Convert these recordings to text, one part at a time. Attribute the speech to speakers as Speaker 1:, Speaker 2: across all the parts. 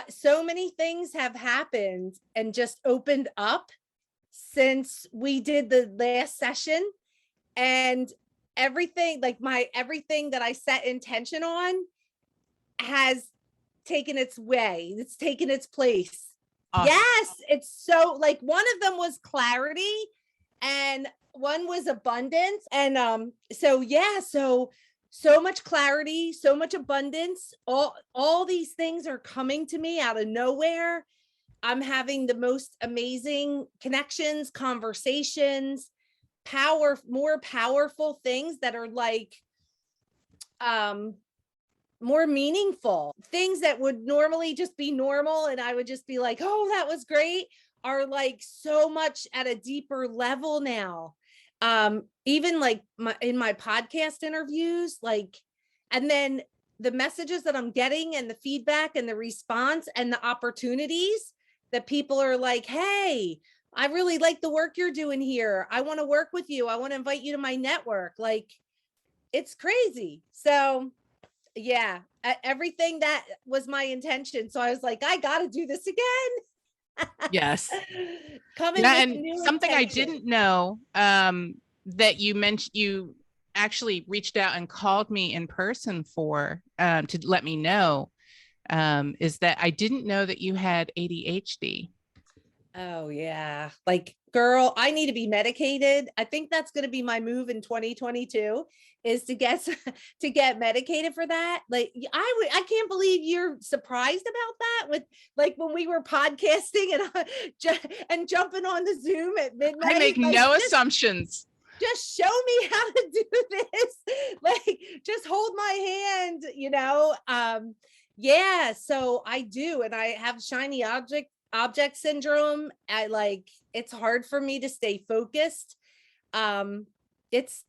Speaker 1: So many things have happened and just opened up since we did the last session, and everything, like everything that I set intention on has taken its way. It's taken its place.
Speaker 2: Awesome.
Speaker 1: Yes, it's so, like, one of them was clarity and one was abundance. And so yeah, so much clarity, so much abundance. All these things are coming to me out of nowhere. I'm having the most amazing connections, conversations, more powerful things that are like more meaningful. Things that would normally just be normal and I would just be like, oh, that was great, are like so much at a deeper level now. Even like in my podcast interviews, like, and then the messages that I'm getting and the feedback and the response and the opportunities that people are like, hey, I really like the work you're doing here. I want to work with you. I want to invite you to my network. Like, it's crazy. So yeah, everything that was my intention. So I was like, I got to do this again.
Speaker 2: Yes.
Speaker 1: Coming
Speaker 2: Yeah,
Speaker 1: with
Speaker 2: and
Speaker 1: new
Speaker 2: something I
Speaker 1: intention.
Speaker 2: didn't know, that you mentioned, you actually reached out and called me in person for, to let me know, is that I didn't know that you had ADHD.
Speaker 1: Oh yeah. Like, girl, I need to be medicated. I think that's going to be my move in 2022, is to get to get medicated for that. Like, I can't believe you're surprised about that, with like when we were podcasting and jumping on the Zoom at midnight.
Speaker 2: I make
Speaker 1: like,
Speaker 2: no assumptions.
Speaker 1: Just show me how to do this. Like, just hold my hand, you know? Yeah, so I do. And I have shiny object syndrome. It's hard for me to stay focused. It's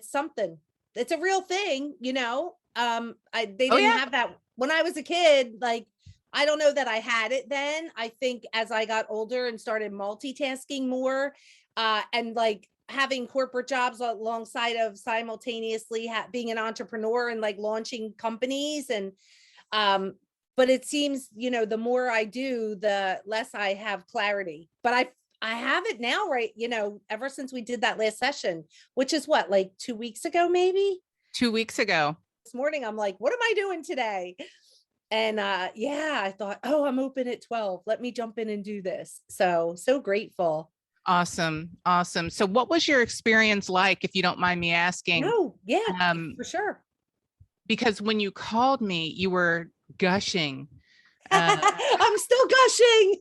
Speaker 1: something. It's a real thing, you know? They
Speaker 2: Oh
Speaker 1: didn't
Speaker 2: yeah.
Speaker 1: have that when I was a kid. Like, I don't know that I had it then. I think as I got older and started multitasking more, and like having corporate jobs alongside of simultaneously being an entrepreneur and like launching companies, and but it seems, you know, the more I do, the less I have clarity. But I have it now, right? You know, ever since we did that last session, which is what, like 2 weeks ago, maybe
Speaker 2: 2 weeks ago.
Speaker 1: this morning, I'm like, what am I doing today? And yeah, I thought, oh, I'm open at 12. Let me jump in and do this. So grateful.
Speaker 2: Awesome. Awesome. So what was your experience like, if you don't mind me asking?
Speaker 1: No, yeah,
Speaker 2: Um,
Speaker 1: for sure.
Speaker 2: because when you called me, you were gushing.
Speaker 1: I'm still gushing.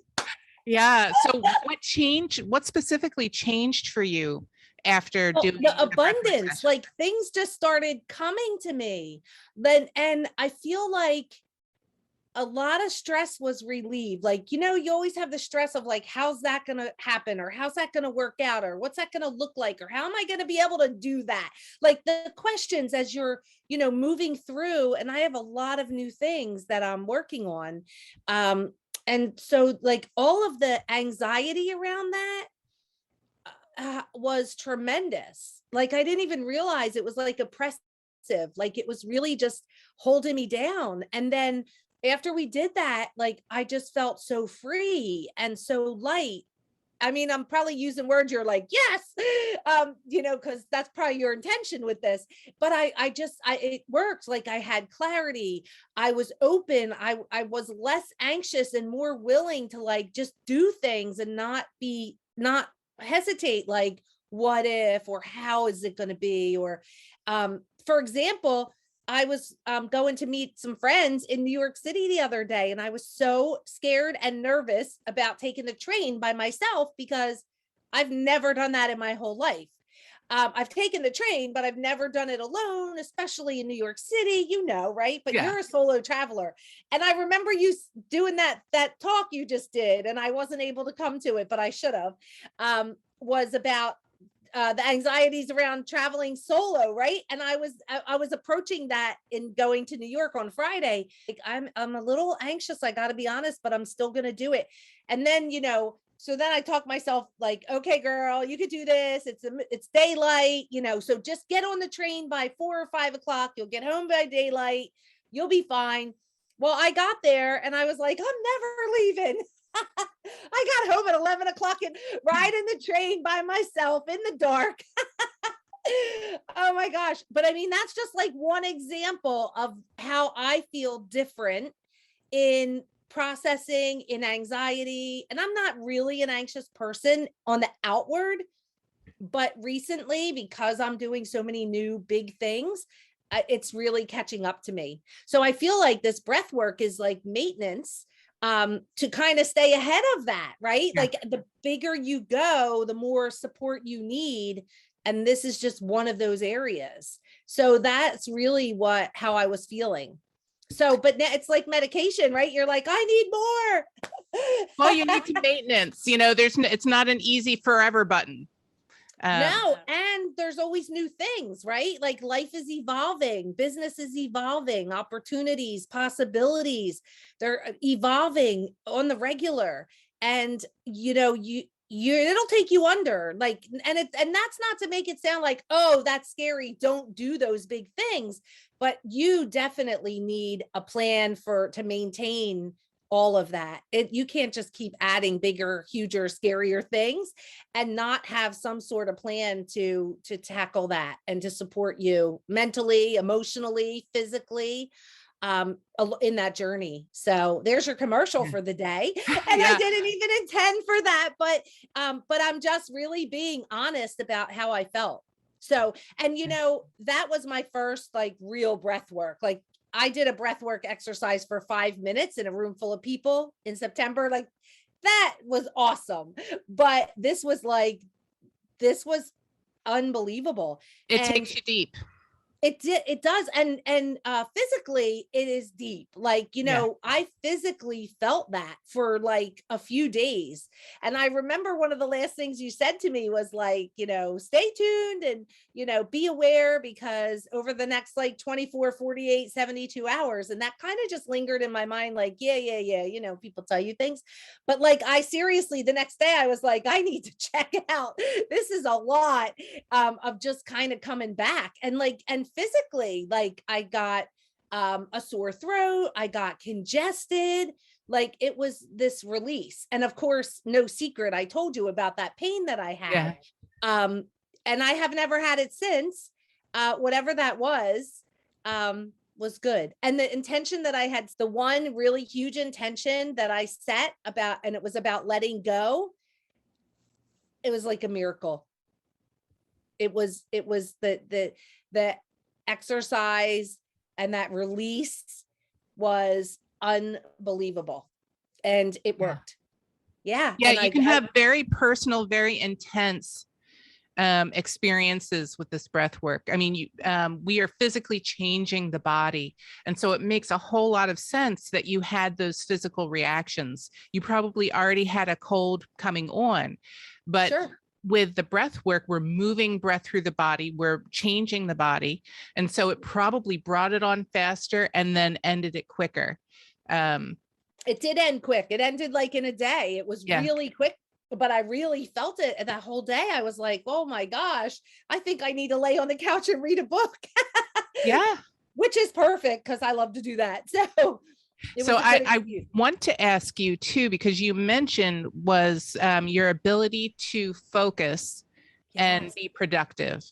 Speaker 2: Yeah. So what changed? What specifically changed for you after doing
Speaker 1: The
Speaker 2: the breathwork
Speaker 1: abundance,
Speaker 2: session?
Speaker 1: like things just started coming to me. Then, and I feel like a lot of stress was relieved. Like, you know, you always have the stress of like, how's that going to happen? Or how's that going to work out? Or what's that going to look like? Or how am I going to be able to do that? Like the questions as you're, you know, moving through. And I have a lot of new things that I'm working on. And so like all of the anxiety around that was tremendous. Like, I didn't even realize it was like oppressive. Like, it was really just holding me down. And then after we did that, like, I just felt so free and so light. I mean, I'm probably using words you're like, yes, you know, because that's probably your intention with this. But it worked. Like, I had clarity. I was open. I was less anxious and more willing to like just do things and not hesitate. Like, what if, or how is it going to be? Or, for example, I was going to meet some friends in New York City the other day, and I was so scared and nervous about taking the train by myself because I've never done that in my whole life. I've taken the train, but I've never done it alone, especially in New York City, you know, right? But
Speaker 2: Yeah.
Speaker 1: you're a solo traveler. And I remember you doing that talk you just did, and I wasn't able to come to it, but I should have, was about the anxieties around traveling solo, right? And I was approaching that in going to New York on Friday. Like, I'm a little anxious, I got to be honest, but I'm still going to do it. And then, you know, so then I talk myself like, okay, girl, you could do this. It's daylight, you know, so just get on the train by 4 or 5 o'clock. You'll get home by daylight. You'll be fine. Well, I got there and I was like, I'm never leaving. I got home at 11 o'clock and riding the train by myself in the dark. Oh my gosh. But I mean, that's just like one example of how I feel different in processing, in anxiety. And I'm not really an anxious person on the outward, but recently, because I'm doing so many new big things, it's really catching up to me. So I feel like this breath work is like maintenance, to kind of stay ahead of that, right?
Speaker 2: Yeah.
Speaker 1: Like the bigger you go, the more support you need. And this is just one of those areas. So that's really how I was feeling. So, but it's like medication, right? You're like, I need
Speaker 2: Well,
Speaker 1: more.
Speaker 2: you need to maintenance, it's not an easy forever button.
Speaker 1: No, and there's always new things, right? Like life is evolving, business is evolving, opportunities, possibilities, they're evolving on the regular. And it'll take you under, like, and that's not to make it sound like, oh, that's scary, don't do those big things, but you definitely need a plan to maintain all of that. You can't just keep adding bigger, huger, scarier things and not have some sort of plan to tackle that and to support you mentally, emotionally, physically, in that journey. So there's your commercial for the day. And I
Speaker 2: Yeah.
Speaker 1: didn't even intend for that, but I'm just really being honest about how I felt. So, and that was my first like real breath work. Like I did a breath work exercise for 5 minutes in a room full of people in September. Like that was awesome. But this was unbelievable.
Speaker 2: It
Speaker 1: And
Speaker 2: takes you deep.
Speaker 1: it does. And physically it is deep. Like,
Speaker 2: Yeah.
Speaker 1: I physically felt that for like a few days. And I remember one of the last things you said to me was like, stay tuned and, be aware, because over the next like 24, 48, 72 hours. And that kind of just lingered in my mind, like, yeah. People tell you things, but like, I seriously, the next day I was like, I need to check it out. This is a lot, of just kind of coming back. And physically, like I got a sore throat, I got congested, like it was this release. And of course, no secret, I told you about that pain that I
Speaker 2: Yeah.
Speaker 1: had. And I have never had it since. Whatever that was good. And the intention that I had, the one really huge intention that I set about, and it was about letting go, it was like a miracle. It was the exercise and that release was unbelievable, and it
Speaker 2: Yeah.
Speaker 1: worked. Yeah.
Speaker 2: Yeah,
Speaker 1: And
Speaker 2: you can have very personal, very intense experiences with this breath work. I mean, we are physically changing the body. And so it makes a whole lot of sense that you had those physical reactions. You probably already had a cold coming on, but
Speaker 1: sure.
Speaker 2: with the breath work, we're moving breath through the body, we're changing the body. And so it probably brought it on faster and then ended it quicker.
Speaker 1: It did end quick. It ended like in a day. It was
Speaker 2: Yeah.
Speaker 1: really quick, but I really felt it. And that whole day I was like, oh my gosh, I think I need to lay on the couch and read a book.
Speaker 2: Yeah.
Speaker 1: Which is perfect because I love to do that. So it
Speaker 2: So
Speaker 1: was a good
Speaker 2: I
Speaker 1: excuse.
Speaker 2: want to ask you too, because you mentioned was your ability to focus and
Speaker 1: Yes.
Speaker 2: be productive.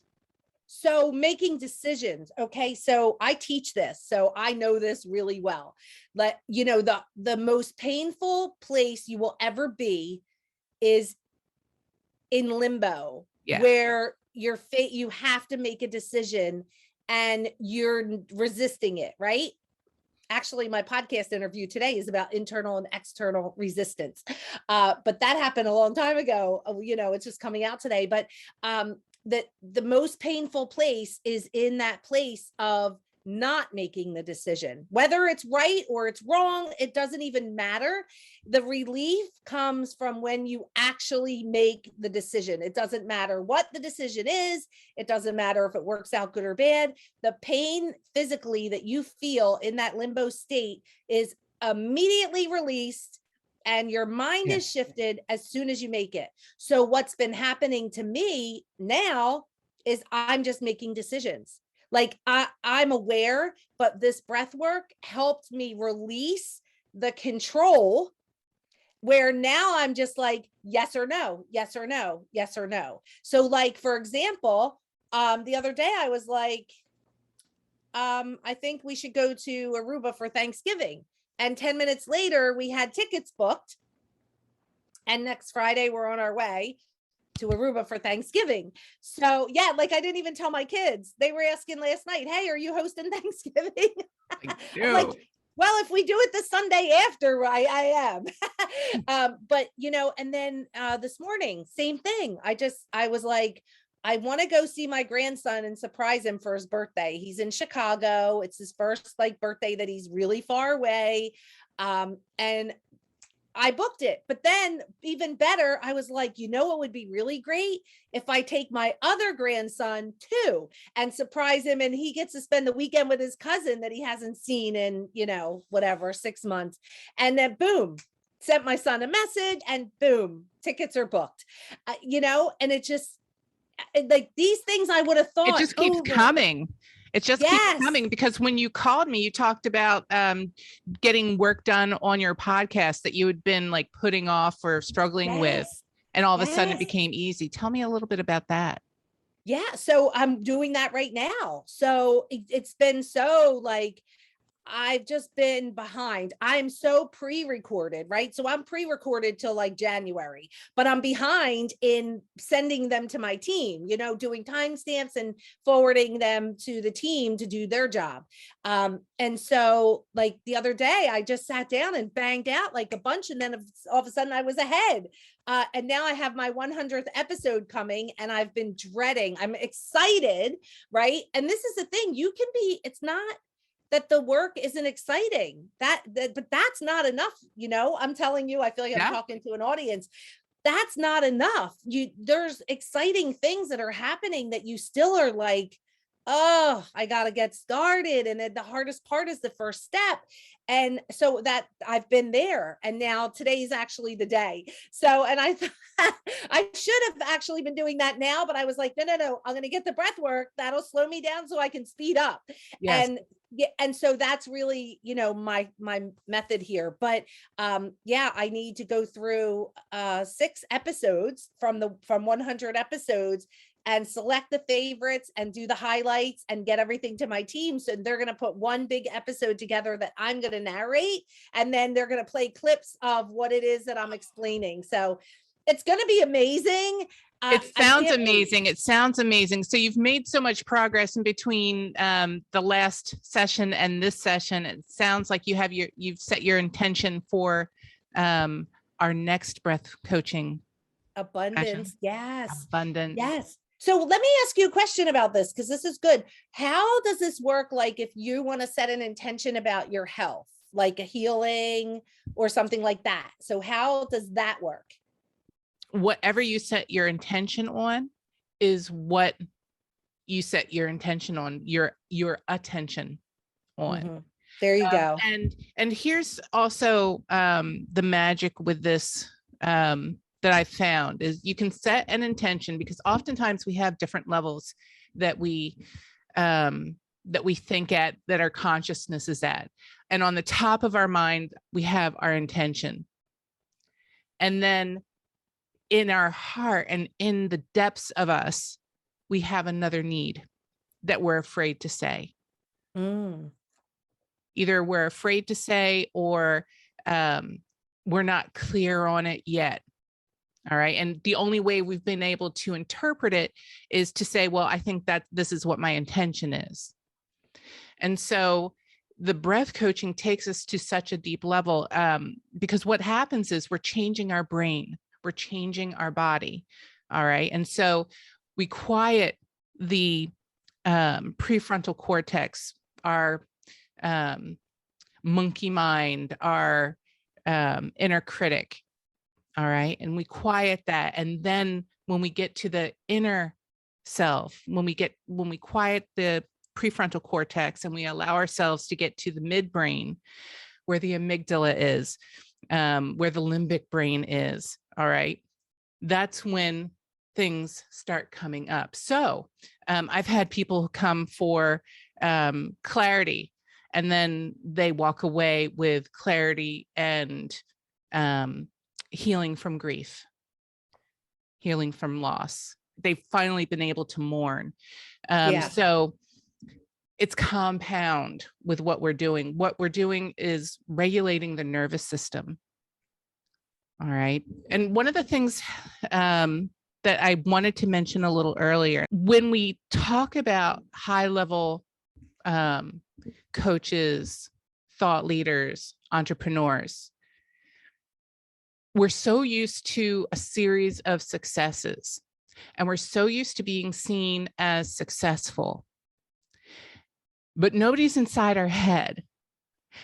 Speaker 1: So making decisions. Okay. So I teach this, so I know this really well. The most painful place you will ever be is in limbo,
Speaker 2: Yeah.
Speaker 1: where you have to make a decision and you're resisting it, right? Actually, my podcast interview today is about internal and external resistance. But that happened a long time ago. It's just coming out today. But that the most painful place is in that place of not making the decision, whether it's right or it's wrong, it doesn't even matter. The relief comes from when you actually make the decision. It doesn't matter what the decision is. It doesn't matter if it works out good or bad. The pain physically that you feel in that limbo state is immediately released, and your mind
Speaker 2: Yeah.
Speaker 1: is shifted as soon as you make it. So what's been happening to me now is I'm just making decisions. Like I'm aware, but this breath work helped me release the control, where now I'm just like, yes or no, yes or no, yes or no. So like, for example, the other day I was like, I think we should go to Aruba for Thanksgiving. And 10 minutes later, we had tickets booked. And next Friday, we're on our way to Aruba for Thanksgiving. So yeah, like I didn't even tell my kids. They were asking last night, hey, are you hosting Thanksgiving? I'm like, well, if we do it the Sunday after, I am. But you know, and then this morning, same thing. I was like, I want to go see my grandson and surprise him for his birthday. He's in Chicago. It's his first like birthday that he's really far away. And I booked it. But then even better, I was like, you know what would be really great? If I take my other grandson too and surprise him, and he gets to spend the weekend with his cousin that he hasn't seen in, you know, whatever, 6 months. And then boom, sent my son a message and boom, tickets are booked. You know, and it just like these things I would have
Speaker 2: It
Speaker 1: thought
Speaker 2: just keeps coming. It just keeps
Speaker 1: Yes.
Speaker 2: coming, because when you called me, you talked about getting work done on your podcast that you had been like putting off or struggling with,
Speaker 1: Yes.
Speaker 2: and all of a sudden it
Speaker 1: Yes.
Speaker 2: became easy. Tell me a little bit about that.
Speaker 1: Yeah. So I'm doing that right now. So it's been so like, I've just been behind. I'm so pre-recorded, right? So I'm pre-recorded till like January, but I'm behind in sending them to my team, you know, doing timestamps and forwarding them to the team to do their job. And so like the other day, I just sat down and banged out like a bunch, and then all of a sudden I was ahead. And now I have my 100th episode coming, and I've been dreading. I'm excited, right? And this is the thing, you can be, it's not that the work isn't exciting, but that's not enough. You know, I'm telling you, I feel like I'm talking to an audience. That's not enough. There's exciting things that are happening that you still are like, oh, I got to get started. And then the hardest part is the first step. And so that I've been there, and now today's actually the day. So, and I I should have actually been doing that now, but I was like, no, I'm going to get the breath work. That'll slow me down so I can speed up.
Speaker 2: Yes.
Speaker 1: And yeah, and so that's really, you know, my method here. But yeah, I need to go through 6 episodes from 100 episodes and select the favorites and do the highlights and get everything to my team. So they're going to put one big episode together that I'm going to narrate, and then they're going to play clips of what it is that I'm explaining. So it's going to be amazing.
Speaker 2: It sounds amazing. It sounds amazing. So you've made so much progress in between the last session and this session. It sounds like you've set your intention for our next breath coaching.
Speaker 1: Abundance.
Speaker 2: Session.
Speaker 1: Yes.
Speaker 2: Abundance.
Speaker 1: Yes. So let me ask you a question about this, because this is good. How does this work? Like if you want to set an intention about your health, like a healing or something like that. So how does that work?
Speaker 2: Whatever you set your intention on is what you set your intention on, your attention on.
Speaker 1: Mm-hmm. There you go.
Speaker 2: And here's also the magic with this that I found is you can set an intention, because oftentimes we have different levels that we think at, that our consciousness is at. And on the top of our mind, we have our intention. And then in our heart and in the depths of us, we have another need that we're afraid to say. Either we're afraid to say, or we're not clear on it yet. All right. And the only way we've been able to interpret it is to say, well, I think that this is what my intention is. And so the breath coaching takes us to such a deep level, because what happens is we're changing our brain, we're changing our body. All right. And so we quiet the prefrontal cortex, our monkey mind, our inner critic. All right. And we quiet that. And then when we get to the inner self, when we quiet the prefrontal cortex and we allow ourselves to get to the midbrain, where the amygdala is, where the limbic brain is. All right. That's when things start coming up. So I've had people come for clarity, and then they walk away with clarity and healing from grief, healing from loss. They've finally been able to mourn.
Speaker 1: Yeah.
Speaker 2: So it's compound with what we're doing. What we're doing is regulating the nervous system. All right. And one of the things that I wanted to mention a little earlier, when we talk about high level coaches, thought leaders, entrepreneurs, we're so used to a series of successes, and we're so used to being seen as successful, but nobody's inside our head,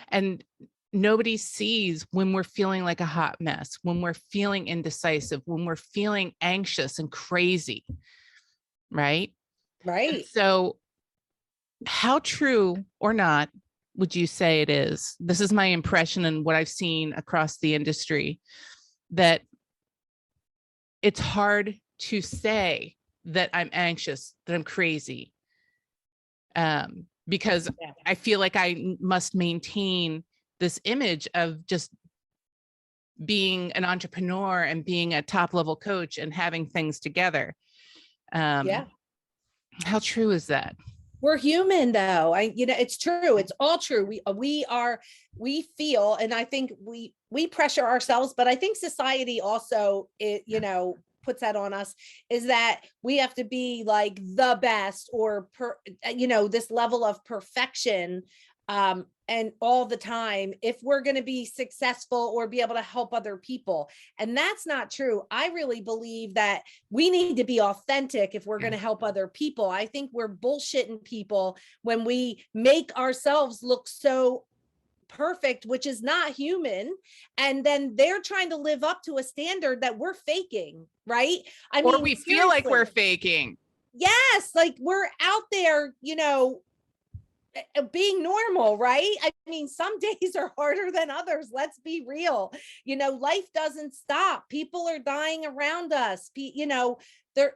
Speaker 2: and nobody sees when we're feeling like a hot mess, when we're feeling indecisive, when we're feeling anxious and crazy, right? And
Speaker 1: Right.
Speaker 2: so how true or not would you say it is? This is my impression and what I've seen across the industry, that it's hard to say that I'm anxious, that I'm crazy, because I feel like I must maintain this image of just being an entrepreneur and being a top level coach and having things together.
Speaker 1: Yeah.
Speaker 2: How true is that?
Speaker 1: We're human though. It's true. It's all true. We feel, and I think we pressure ourselves, but I think society also, puts that on us, is that we have to be like the best, or this level of perfection, and all the time, if we're going to be successful or be able to help other people. And that's not true. I really believe that we need to be authentic if we're going to help other people. I think we're bullshitting people when we make ourselves look so perfect, which is not human, and then they're trying to live up to a standard that we're faking, right?
Speaker 2: Or we feel like we're
Speaker 1: seriously.
Speaker 2: faking.
Speaker 1: Yes, like we're out there, being normal, right? I mean, some days are harder than others. Let's be real. Life doesn't stop. People are dying around us.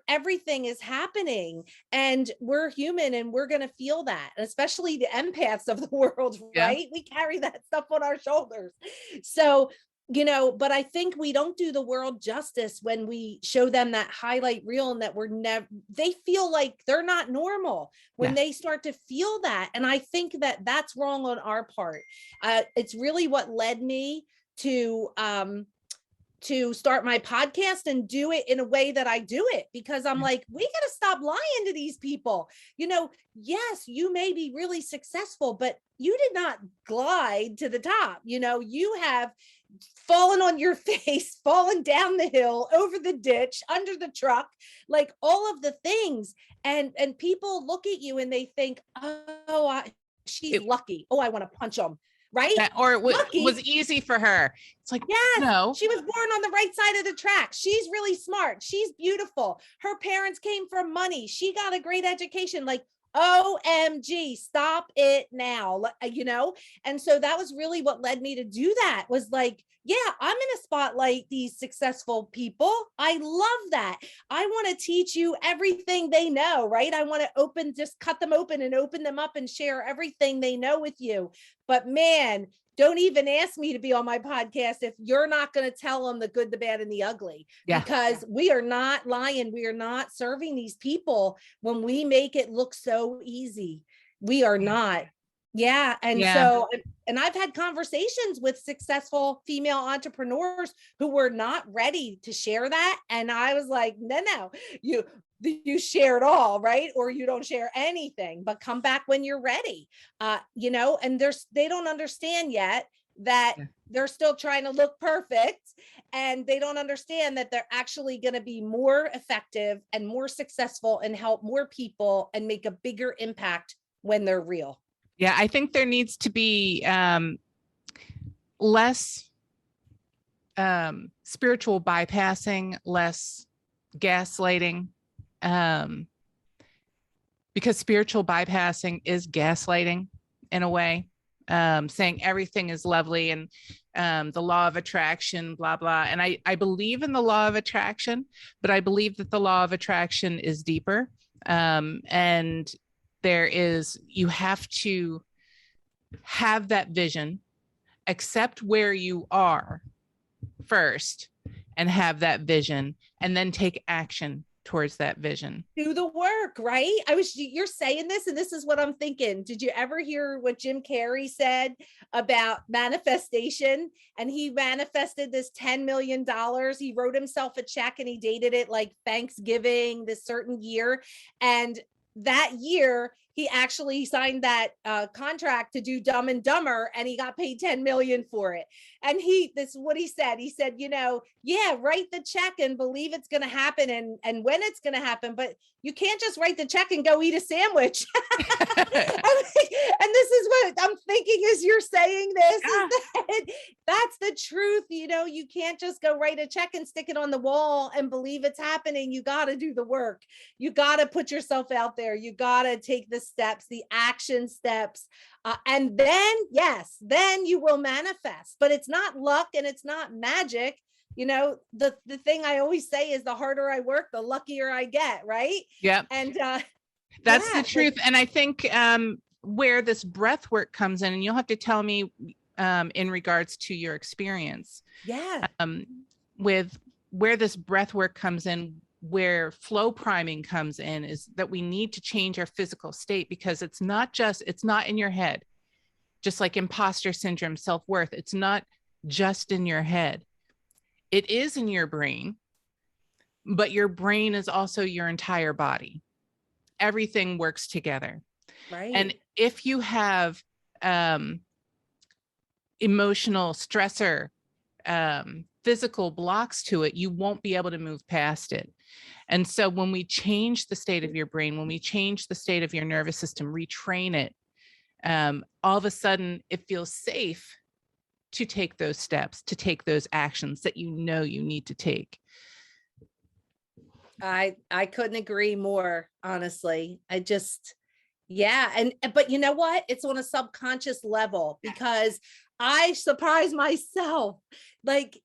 Speaker 1: Everything is happening, and we're human, and we're going to feel that, especially the empaths of the world,
Speaker 2: Yeah.
Speaker 1: right? We carry that stuff on our shoulders. So, but I think we don't do the world justice when we show them that highlight reel, and that they feel like they're not normal when they start to feel that. And I think that that's wrong on our part. It's really what led me to start my podcast and do it in a way that I do it, because I'm like, we got to stop lying to these people. Yes, you may be really successful, but you did not glide to the top. You have fallen on your face, fallen down the hill, over the ditch, under the truck, like all of the things. And people look at you and they think, oh, she's lucky. Oh, I want to punch them. Right?
Speaker 2: Or it was easy for her. It's like,
Speaker 1: yes,
Speaker 2: no,
Speaker 1: she was born on the right side of the track. She's really smart. She's beautiful. Her parents came from money. She got a great education. Like, OMG, stop it now. And so that was really what led me to do that, was like, yeah, I'm in a spotlight these successful people. I love that. I want to teach you everything they know, right? I want to just cut them open and open them up and share everything they know with you. But man, don't even ask me to be on my podcast if you're not going to tell them the good, the bad, and the ugly, because we are not lying. We are not serving these people when we make it look so easy. We are not. Yeah. And so, and I've had conversations with successful female entrepreneurs who were not ready to share that. And I was like, no, you share it all, right? Or you don't share anything, but come back when you're ready. And they don't understand yet that they're still trying to look perfect, and they don't understand that they're actually going to be more effective and more successful and help more people and make a bigger impact when they're real.
Speaker 2: Yeah, I think there needs to be less spiritual bypassing, less gaslighting, because spiritual bypassing is gaslighting in a way. saying everything is lovely and the law of attraction, blah, blah. And I believe in the law of attraction, but I believe that the law of attraction is deeper. And you have to have that vision, accept where you are first, and have that vision, and then take action towards that vision.
Speaker 1: Do the work, right? You're saying this, and this is what I'm thinking. Did you ever hear what Jim Carrey said about manifestation? And he manifested this $10 million. He wrote himself a check and he dated it like Thanksgiving, this certain year. And that year, he actually signed that contract to do Dumb and Dumber, and he got paid 10 million for it. And this is what he said. He said, yeah, write the check and believe it's going to happen and when it's going to happen, but you can't just write the check and go eat a sandwich. And this is what I'm thinking as you're saying this, that's the truth. You can't just go write a check and stick it on the wall and believe it's happening. You got to do the work. You got to put yourself out there. You got to take the steps, the action steps. And then, yes, then you will manifest, but it's not luck and it's not magic. The thing I always say is the harder I work, the luckier I get. Right.
Speaker 2: Yeah.
Speaker 1: And
Speaker 2: that's the truth. And I think where this breath work comes in, and you'll have to tell me in regards to your experience. Yeah. With where this breath work comes in, where flow priming comes in, is that we need to change our physical state, because it's not in your head, just like imposter syndrome, self-worth. It's not just in your head. It is in your brain, but your brain is also your entire body. Everything works together. Right. And if you have emotional stressor, physical blocks to it, you won't be able to move past it. And so when we change the state of your brain, when we change the state of your nervous system, retrain it, all of a sudden it feels safe to take those steps, to take those actions that you need to take.
Speaker 1: I couldn't agree more, honestly. But you know what? It's on a subconscious level, because I surprise myself. Like,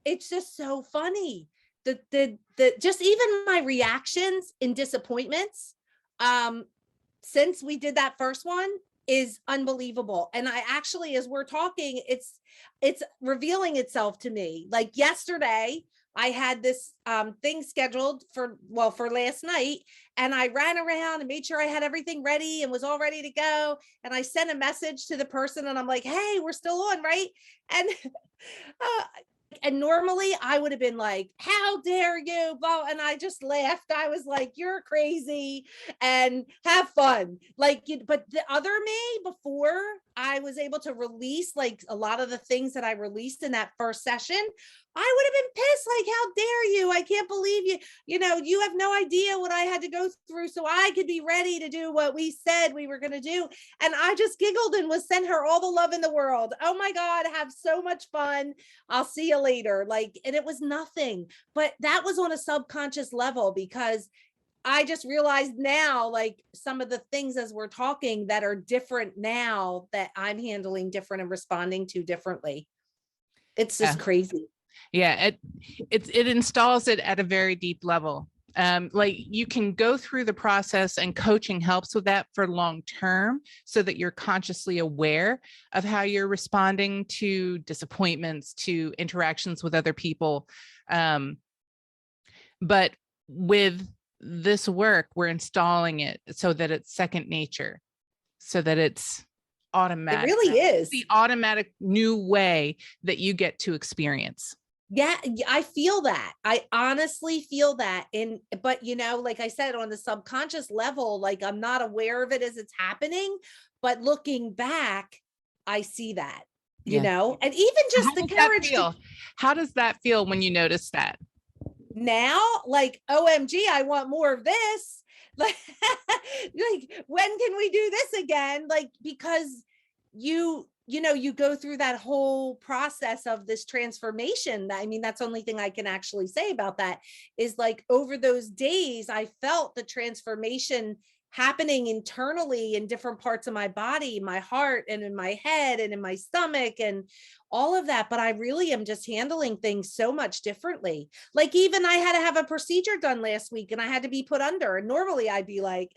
Speaker 1: it's just so funny. The just even my reactions in disappointments, since we did that first one, is unbelievable. And I actually, as we're talking, it's revealing itself to me. Like yesterday, I had this thing scheduled for last night, and I ran around and made sure I had everything ready and was all ready to go. And I sent a message to the person and I'm like, hey, we're still on, right? And normally I would have been like, how dare you? And I just laughed. I was like, you're crazy and have fun. But the other me, before I was able to release like a lot of the things that I released in that first session, I would have been pissed. Like, how dare you? I can't believe you. You have no idea what I had to go through so I could be ready to do what we said we were going to do. And I just giggled and was sent her all the love in the world. Oh my God, have so much fun. I'll see you later. And it was nothing, but that was on a subconscious level, because I just realized now, like, some of the things as we're talking that are different now, that I'm handling different and responding to differently. It's just crazy.
Speaker 2: Yeah, it installs it at a very deep level. Like, you can go through the process, and coaching helps with that for long term, so that you're consciously aware of how you're responding to disappointments, to interactions with other people. But with this work, we're installing it so that it's second nature, so that it's automatic.
Speaker 1: It really is
Speaker 2: the automatic new way that you get to experience.
Speaker 1: Yeah, I feel that. I honestly feel that. But like I said, on the subconscious level, like, I'm not aware of it as it's happening, but looking back, I see that, and even just the courage.
Speaker 2: How does that feel when you notice that?
Speaker 1: Now, like, OMG, I want more of this. Like, when can we do this again? Like, because you go through that whole process of this transformation. I mean, that's the only thing I can actually say about that is, like, over those days, I felt the transformation happening internally in different parts of my body, my heart and in my head and in my stomach and all of that. But I really am just handling things so much differently. Like even I had to have a procedure done last week and I had to be put under. And normally I'd be like,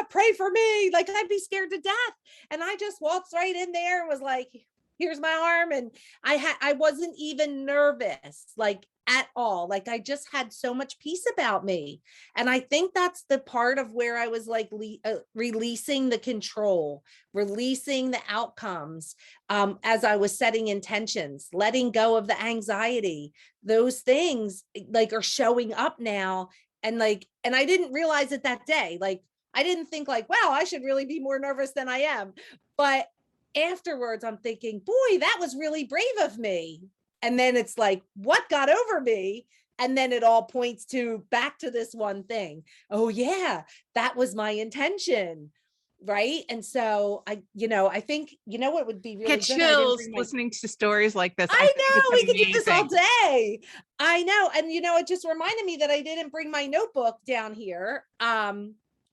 Speaker 1: pray for me. Like I'd be scared to death. And I just walked right in there and was like, here's my arm. And I wasn't even nervous, like at all. Like I just had so much peace about me. And I think that's the part of where I was like releasing the control, releasing the outcomes, as I was setting intentions, letting go of the anxiety. Those things like are showing up now. And I didn't realize it that day. Like I didn't think like, wow, I should really be more nervous than I am. But afterwards, I'm thinking, boy, that was really brave of me. And then it's like, what got over me? And then it all points to back to this one thing. Oh yeah, that was my intention. Right. And so I think, what would be really
Speaker 2: Get
Speaker 1: good. I didn't
Speaker 2: chills
Speaker 1: bring my,
Speaker 2: listening to stories like this. I
Speaker 1: I
Speaker 2: think
Speaker 1: know
Speaker 2: it's
Speaker 1: we could do this all
Speaker 2: amazing.
Speaker 1: day. I know. And it just reminded me that I didn't bring my notebook down here.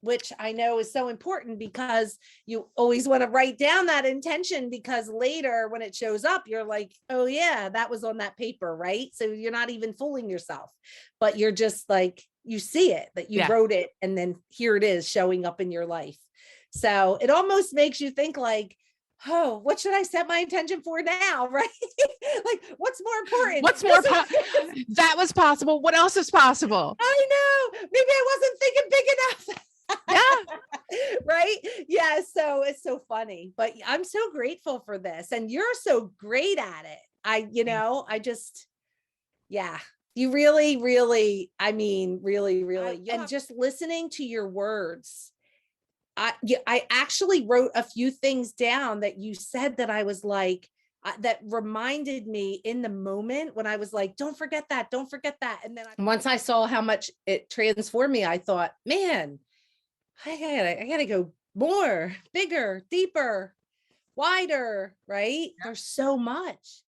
Speaker 1: Which I know is so important because you always want to write down that intention, because later when it shows up, you're like, oh yeah, that was on that paper, right? So you're not even fooling yourself, but you're just like, you see it, that you
Speaker 2: Yeah.
Speaker 1: wrote it, and then here it is showing up in your life. So it almost makes you think like, oh, what should I set my intention for now? Right? Like, what's more important?
Speaker 2: What's more that was possible. What else is possible?
Speaker 1: I know. Maybe I wasn't thinking big enough.
Speaker 2: Yeah.
Speaker 1: Right. Yeah. So it's so funny, but I'm so grateful for this. And you're so great at it. I just, yeah, you really, really, I mean, really, really, and just listening to your words. I actually wrote a few things down that you said that I was like, that reminded me in the moment when I was like, don't forget that, don't forget that. And then once I saw how much it transformed me, I thought, man, I gotta go more, bigger, deeper, wider, right? There's so much.